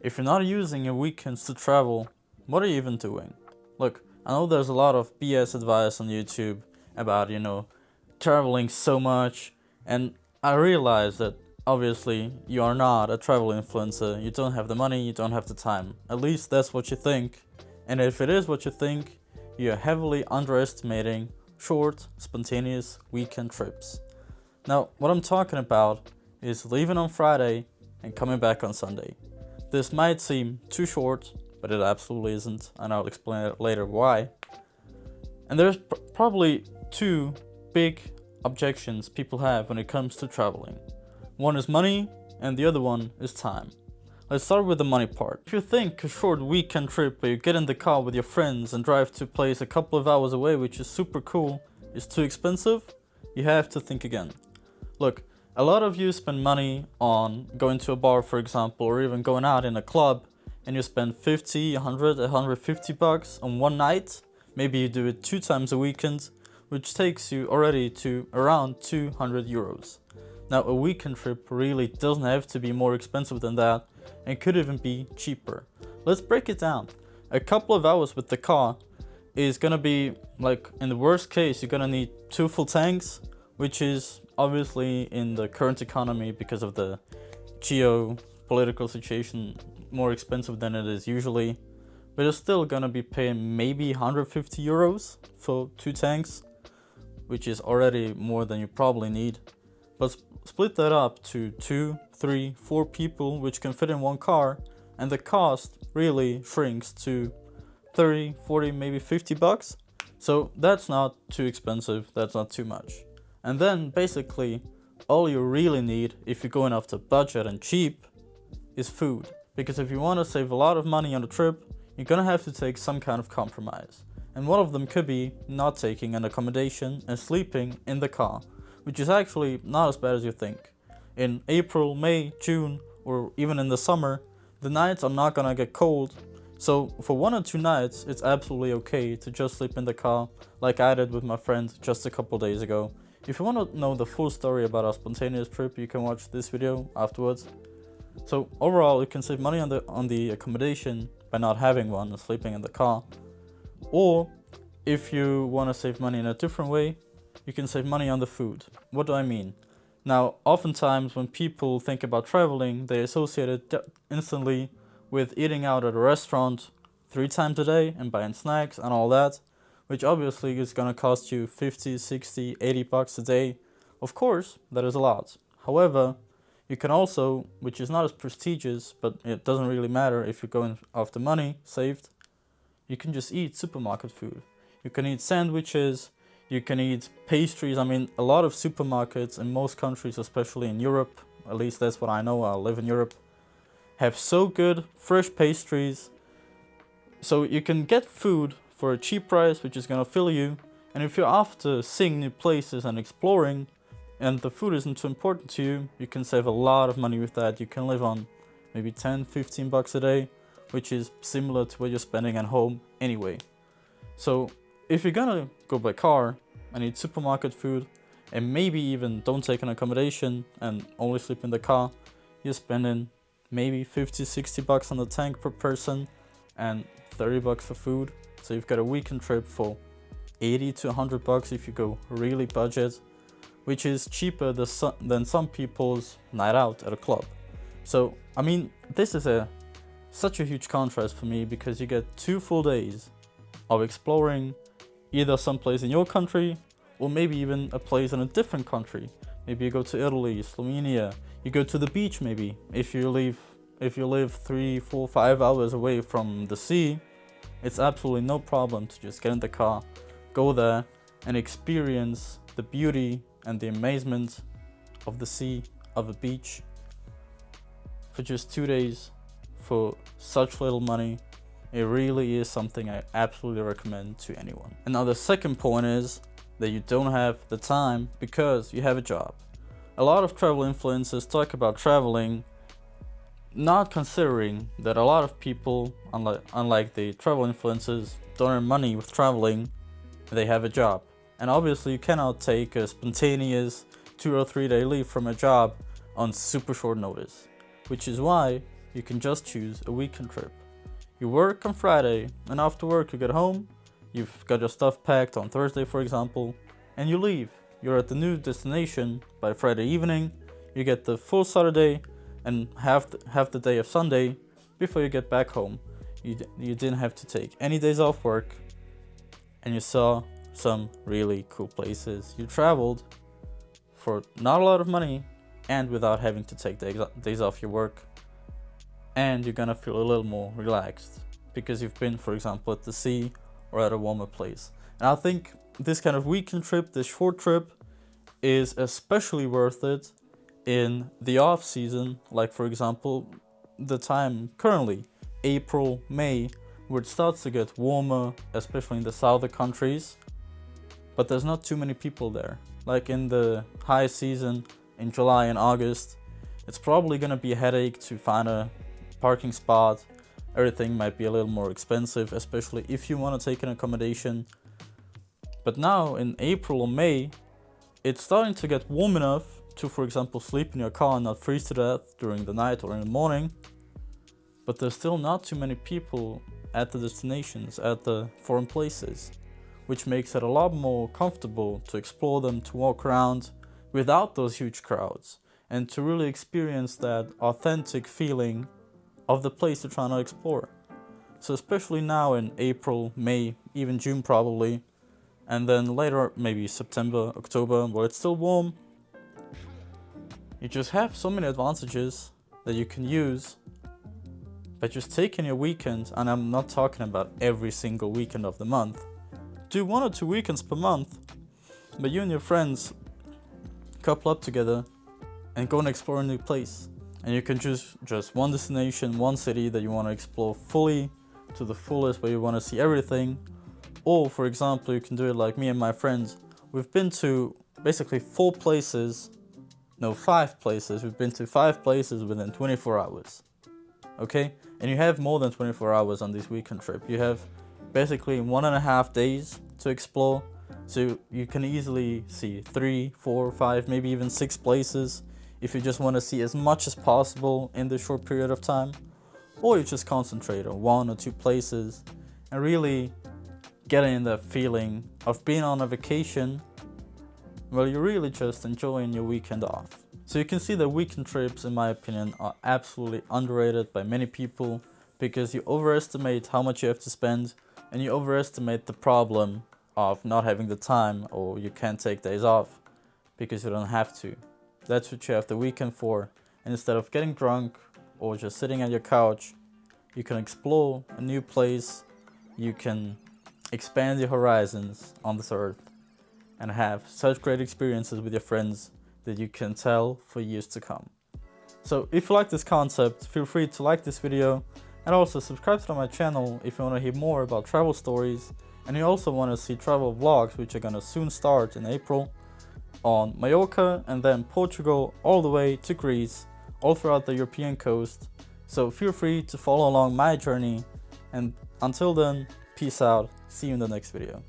If you're not using your weekends to travel, what are you even doing? Look, I know there's a lot of BS advice on YouTube about, traveling so much, and I realize that obviously you are not a travel influencer. You don't have the money, you don't have the time. At least that's what you think. And if it is what you think, you're heavily underestimating short, spontaneous weekend trips. Now, what I'm talking about is leaving on Friday and coming back on Sunday. This might seem too short, but it absolutely isn't, and I'll explain it later why. And there's probably two big objections people have when it comes to traveling. One is money, and the other one is time. Let's start with the money part. If you think a short weekend trip where you get in the car with your friends and drive to a place a couple of hours away, which is super cool, is too expensive, you have to think again. Look, a lot of you spend money on going to a bar, for example, or even going out in a club, and you spend 50, 100, 150 bucks on one night. Maybe you do it 2 times a weekend, which takes you already to around 200 euros. Now, a weekend trip really doesn't have to be more expensive than that, and could even be cheaper. Let's break it down. A couple of hours with the car is gonna be, like, in the worst case, you're gonna need 2 full tanks, which is obviously in the current economy, because of the geopolitical situation, more expensive than it is usually. But you're still gonna be paying maybe 150 euros for 2 tanks, which is already more than you probably need. But split that up to 2, 3, 4 people, which can fit in one car, and the cost really shrinks to 30, 40, maybe 50 bucks. So that's not too expensive, that's not too much. And then basically all you really need, if you're going after budget and cheap, is food. Because if you want to save a lot of money on the trip, you're gonna have to take some kind of compromise. And one of them could be not taking an accommodation and sleeping in the car, which is actually not as bad as you think. In April, May, June, or even in the summer, the nights are not gonna get cold. So for 1 or 2 nights, it's absolutely okay to just sleep in the car, like I did with my friend just a couple days ago. If you want to know the full story about our spontaneous trip, you can watch this video afterwards. So overall, you can save money on the accommodation by not having one and sleeping in the car. Or if you want to save money in a different way, you can save money on the food. What do I mean? Now, oftentimes when people think about traveling, they associate it instantly with eating out at a restaurant 3 times a day and buying snacks and all that, which obviously is gonna cost you 50, 60, 80 bucks a day. Of course, that is a lot. However, you can also, which is not as prestigious, but it doesn't really matter if you're going after money saved, you can just eat supermarket food. You can eat sandwiches, you can eat pastries. I mean, a lot of supermarkets in most countries, especially in Europe, at least that's what I know, I live in Europe, have so good fresh pastries. So you can get food for a cheap price, which is gonna fill you. And if you're after seeing new places and exploring, and the food isn't too important to you, you can save a lot of money with that. You can live on maybe 10, 15 bucks a day, which is similar to what you're spending at home anyway. So if you're gonna go by car and eat supermarket food, and maybe even don't take an accommodation and only sleep in the car, you're spending maybe 50, 60 bucks on the tank per person and 30 bucks for food. So you've got a weekend trip for 80 to 100 bucks if you go really budget, which is cheaper than some people's night out at a club. So, I mean, this is such a huge contrast for me, because you get 2 full days of exploring either someplace in your country or maybe even a place in a different country. Maybe you go to Italy, Slovenia, you go to the beach maybe. If you live 3, 4, 5 hours away from the sea, it's absolutely no problem to just get in the car, go there, and experience the beauty and the amazement of the sea, of a beach, for just 2 days, for such little money. It really is something I absolutely recommend to anyone. And now the second point is that you don't have the time because you have a job. A lot of travel influencers talk about traveling, not considering that a lot of people, unlike the travel influencers, don't earn money with traveling, they have a job. And obviously you cannot take a spontaneous 2 or 3 day leave from a job on super short notice, which is why you can just choose a weekend trip. You work on Friday, and after work you get home, you've got your stuff packed on Thursday for example, and you leave. You're at the new destination by Friday evening, you get the full Saturday and half the day of Sunday before you get back home. You didn't have to take any days off work, and you saw some really cool places. You traveled for not a lot of money and without having to take days off your work, and you're gonna feel a little more relaxed because you've been, for example, at the sea or at a warmer place. And I think this kind of weekend trip, this short trip, is especially worth it in the off season, like for example the time currently, April, May, where it starts to get warmer, especially in the southern countries, but there's not too many people there. Like in the high season in July and August, it's probably gonna be a headache to find a parking spot. Everything might be a little more expensive, especially if you want to take an accommodation. But now in April or May, it's starting to get warm enough to, for example, sleep in your car and not freeze to death during the night or in the morning. But there's still not too many people at the destinations, at the foreign places, which makes it a lot more comfortable to explore them, to walk around without those huge crowds, and to really experience that authentic feeling of the place you're trying to explore. So especially now in April, May, even June probably, and then later maybe September, October, where it's still warm, you just have so many advantages that you can use by just taking your weekend. And I'm not talking about every single weekend of the month. Do 1 or 2 weekends per month, but you and your friends couple up together and go and explore a new place. And you can choose just one destination, one city that you want to explore fully to the fullest, where you want to see everything. Or for example, you can do it like me and my friends. We've been to basically 5 places. We've been to 5 places within 24 hours. Okay? And you have more than 24 hours on this weekend trip. You have basically 1.5 days to explore. So you can easily see 3, 4, 5, maybe even 6 places if you just want to see as much as possible in this short period of time. Or you just concentrate on 1 or 2 places and really getting that feeling of being on a vacation where you're really just enjoying your weekend off. So you can see that weekend trips, in my opinion, are absolutely underrated by many people, because you overestimate how much you have to spend and you overestimate the problem of not having the time, or you can't take days off because you don't have to. That's what you have the weekend for. And instead of getting drunk or just sitting on your couch, you can explore a new place, you can expand your horizons on this earth, and have such great experiences with your friends that you can tell for years to come. So if you like this concept, feel free to like this video, and also subscribe to my channel if you want to hear more about travel stories, and you also want to see travel vlogs, which are gonna soon start in April on Mallorca and then Portugal all the way to Greece, all throughout the European coast. So feel free to follow along my journey, and until then, peace out, see you in the next video.